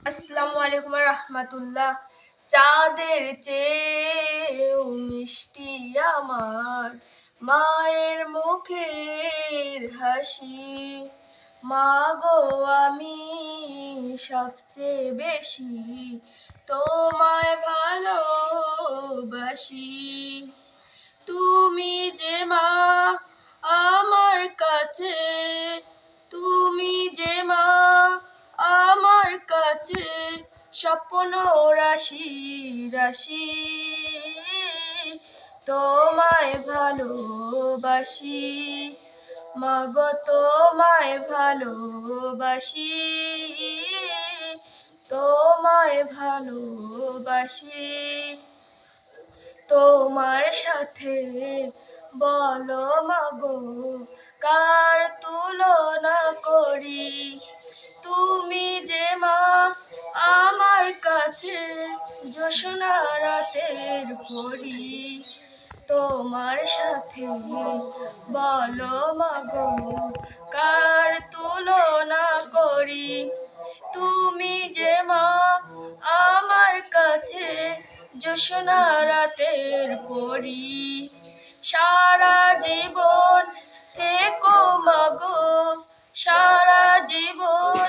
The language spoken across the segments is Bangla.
আসসালামু আলাইকুম রহমতুল্লাহ। চাঁদের চেয়েও মিষ্টি আমার মায়ের মুখের হাসি। মা গো, আমি সবচেয়ে বেশি তোমায় ভালোবাসি। তুমি যে মা আমার কাছে, তুমি যে মা আমার কাছে স্বপ্ন রাশি রাশি। তোমায় ভালোবাসি মাগো, তোমায় ভালোবাসি, তোমায় ভালোবাসি। তোমার সাথে বলো মাগো, কার তুলনা করি। তুমি যে মা আমার কাছে জোছনা রাতের পরি। তোমার সাথে বলো মাগো, কার তুলনা করি। তুমি যে মা আমার কাছে জোছনা রাতের পরি। সারা জীবন থেকো মাগো, সারা জীবন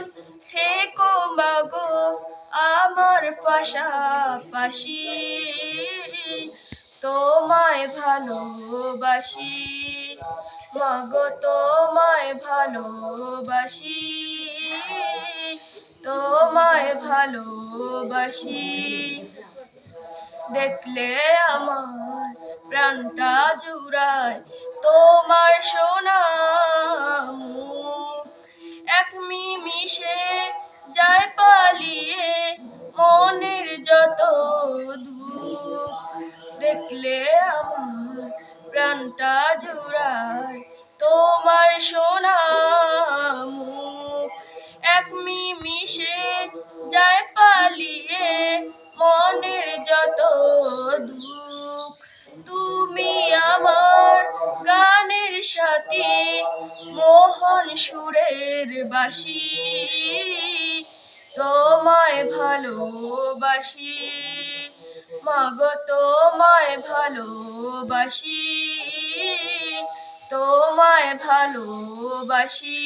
থেকো মাগো আমার পাশাপাশি। তোমায় ভালোবাসি মাগো, তোমায় ভালোবাসি, তোমায় ভালোবাসি। দেখলে আমার প্রাণটা জুড়ায় তোমার সোনা মুখ। এক নিমিষে যায় পালিয়ে মনের যত দুঃখ। দেখলে আমার প্রাণটা জুড়ায় তোমার সোনা মুখ। এক নিমিষে যায় পালিয়ে মনের যত দুঃখ। তুমি আমার গানের সাথী, মোহন সুরের বাঁশি। তোমায় ভালোবাসি মাগো, তোমায় ভালোবাসি, তোমায় ভালোবাসি।